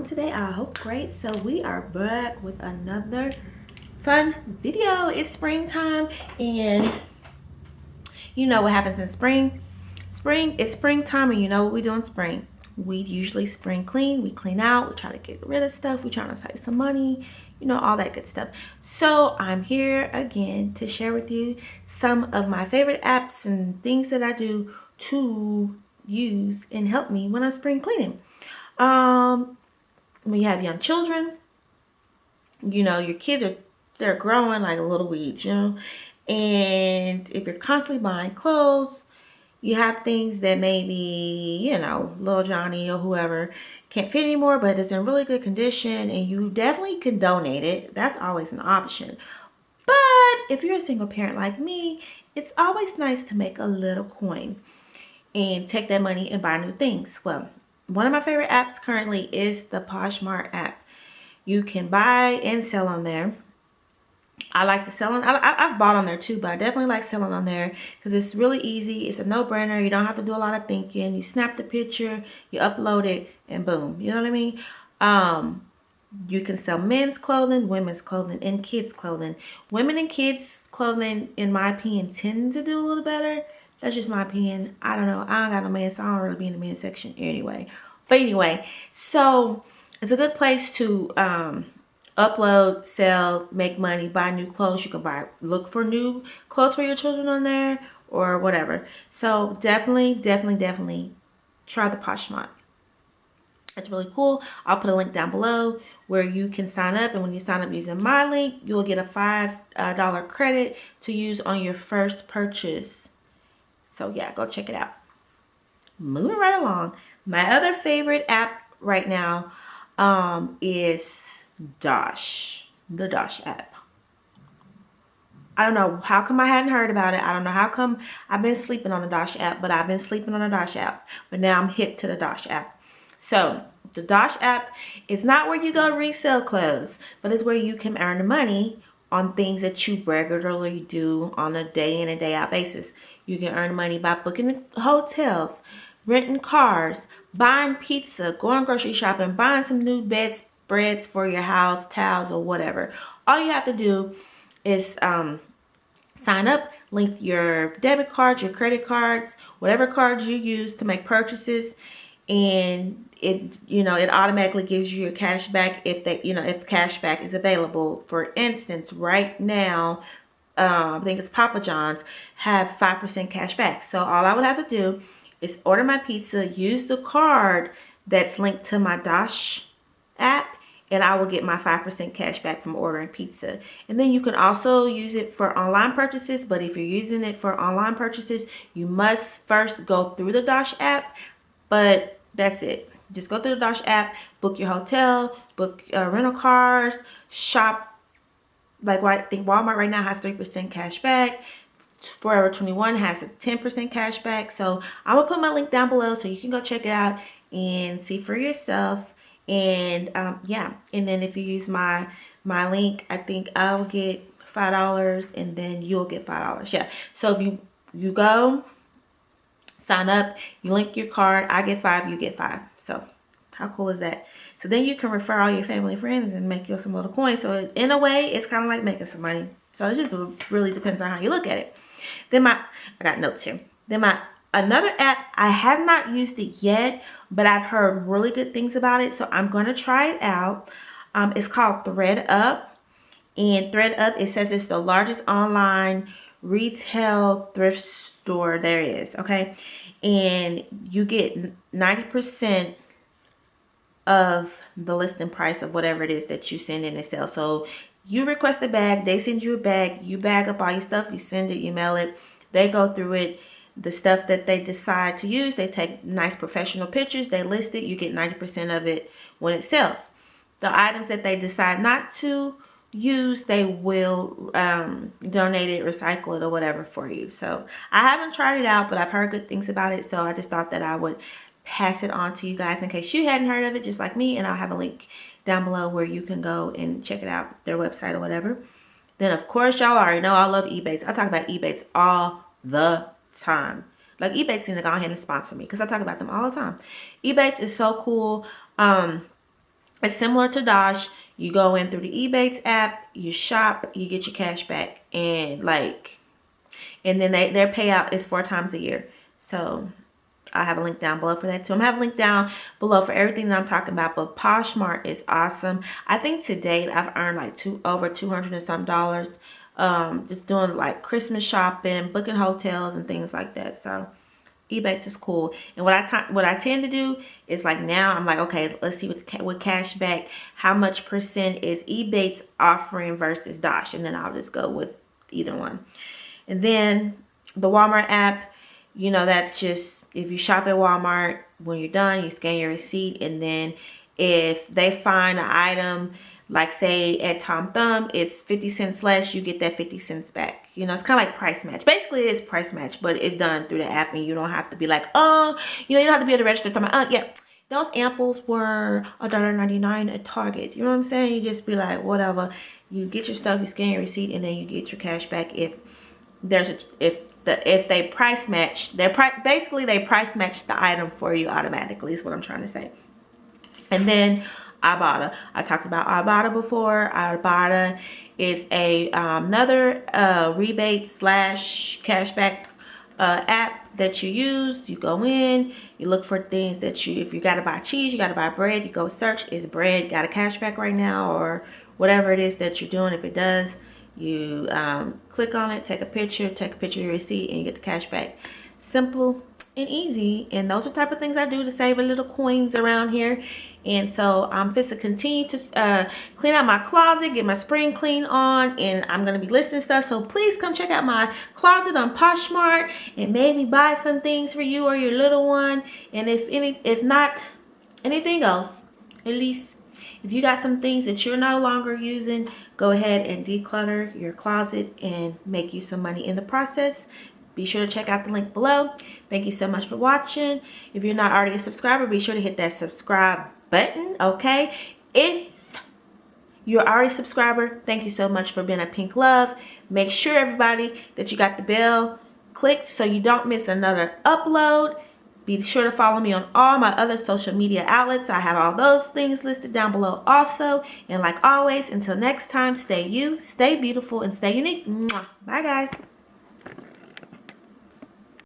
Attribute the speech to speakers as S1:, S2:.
S1: today? I hope great. So we are back with another fun video. It's springtime, and you know what happens in spring. It's springtime, and you know what we do in spring. We usually spring clean. We clean out. We try to get rid of stuff. We try to save some money, you know, all that good stuff. So I'm here again to share with you some of my favorite apps and things that I do to use and help me when I'm spring cleaning. When you have young children, you know, your kids they're growing like little weeds, you know. And if you're constantly buying clothes, you have things that maybe, you know, little Johnny or whoever can't fit anymore, but it's in really good condition, and you definitely can donate it. That's always an option. But if you're a single parent like me, it's always nice to make a little coin and take that money and buy new things. Well, one of my favorite apps currently is the Poshmark app. You can buy and sell on there. I like to sell on, I've bought on there too, but I definitely like selling on there because it's really easy. It's a no-brainer. You don't have to do a lot of thinking. You snap the picture, you upload it, and boom. You know what I mean? You can sell men's clothing, women's clothing, and kids' clothing. Women and kids' clothing, in my opinion, tend to do a little better. That's just my opinion. I don't know. I don't got no man, so I don't really be in the men's section anyway. But anyway, so it's a good place to upload, sell, make money, buy new clothes. You can look for new clothes for your children on there or whatever. So definitely try the Poshmark. It's really cool. I'll put a link down below where you can sign up, and when you sign up using my link, you'll get a $5 credit to use on your first purchase. So yeah, go check it out. Moving right along, my other favorite app right now is Dosh, the Dosh app. I don't know how come I hadn't heard about it. I don't know how come I've been sleeping on the Dosh app, but I've been sleeping on the Dosh app. But now I'm hip to the Dosh app. So the Dosh app is not where you go resell clothes, but it's where you can earn money on things that you regularly do on a day in and day out basis. You can earn money by booking hotels, renting cars, buying pizza, going grocery shopping, buying some new bedspreads for your house, towels, or whatever. All you have to do is sign up, link your debit cards, your credit cards, whatever cards you use to make purchases, and it automatically gives you your cash back if cash back is available. For instance, right now, I think it's Papa John's have 5% cash back. So all I would have to do is order my pizza, use the card that's linked to my Dosh app, and I will get my 5% cash back from ordering pizza. And then you can also use it for online purchases, but if you're using it for online purchases, you must first go through the Dosh app. But that's it. Just go through the Dosh app, book your hotel, book rental cars, shop. Like I think Walmart right now has 3% cash back. Forever 21 has a 10% cash back. So I'm gonna put my link down below so you can go check it out and see for yourself. And yeah, and then if you use my link, I think I'll get $5, and then you'll get $5. Yeah. So if you go sign up, you link your card, I get 5, you get 5. So how cool is that? So then you can refer all your family and friends and make you some little coins. So in a way, it's kind of like making some money. So it just really depends on how you look at it. Then I got notes here. Then another app, I have not used it yet, but I've heard really good things about it. So I'm going to try it out. It's called ThredUp. And ThredUp, it says it's the largest online retail thrift store there is. Okay. And you get 90% of the listing price of whatever it is that you send in and sell. So you request a bag, they send you a bag, you bag up all your stuff, you send it, you mail it, they go through it. The stuff that they decide to use, they take nice professional pictures, they list it, you get 90% of it when it sells. The items that they decide not to use, they will donate it, recycle it, or whatever for you. So I haven't tried it out, but I've heard good things about it, so I just thought that I would pass it on to you guys in case you hadn't heard of it just like me, and I'll have a link down below where you can go and check it out, their website or whatever. Then of course y'all already know I love Ebates. I talk about Ebates all the time. Like Ebates need to go ahead and sponsor me because I talk about them all the time. Ebates is so cool. It's similar to Dosh. You go in through the Ebates app, you shop, you get your cash back, and then their payout is 4 times a year. So I have a link down below for that too. I'm gonna have a link down below for everything that I'm talking about. But Poshmark is awesome. I think to date I've earned like over 200 and some dollars, just doing like Christmas shopping, booking hotels and things like that. So Ebates is cool. And what I tend to do is, like, now I'm like, okay, let's see with cash back, how much percent is Ebates offering versus Dosh, and then I'll just go with either one. And then the Walmart app, you know, that's just, if you shop at Walmart, when you're done, you scan your receipt, and then if they find an item, like say at Tom Thumb, it's 50 cents less, you get that 50 cents back. You know, it's kind of like price match. Basically, it's price match, but it's done through the app, and you don't have to be like, oh, you know, you don't have to be at the register talking about, yeah, those amples were $1.99 at Target. You know what I'm saying? You just be like, whatever. You get your stuff, you scan your receipt, and then you get your cash back if they price match. Basically they price match the item for you automatically, is what I'm trying to say. And then Ibotta. I talked about Ibotta before. Ibotta is another rebate / cashback app that you use. You go in, you look for things that if you gotta buy cheese, you gotta buy bread, you go search, is bread got a cashback right now, or whatever it is that you're doing. If it does, you click on it, take a picture of your receipt, and you get the cash back. Simple and easy. And those are the type of things I do to save a little coins around here. And so I'm just to continue to clean out my closet, get my spring clean on, and I'm going to be listing stuff. So please come check out my closet on Poshmark and maybe buy some things for you or your little one. And if not anything else, at least if you got some things that you're no longer using, go ahead and declutter your closet and make you some money in the process. Be sure to check out the link below. Thank you so much for watching. If you're not already a subscriber, be sure to hit that subscribe button, okay? If you're already a subscriber, thank you so much for being a Pink Love. Make sure, everybody, that you got the bell clicked so you don't miss another upload. Be sure to follow me on all my other social media outlets. I have all those things listed down below also. And like always, until next time, stay you, stay beautiful, and stay unique. Mwah. Bye, guys.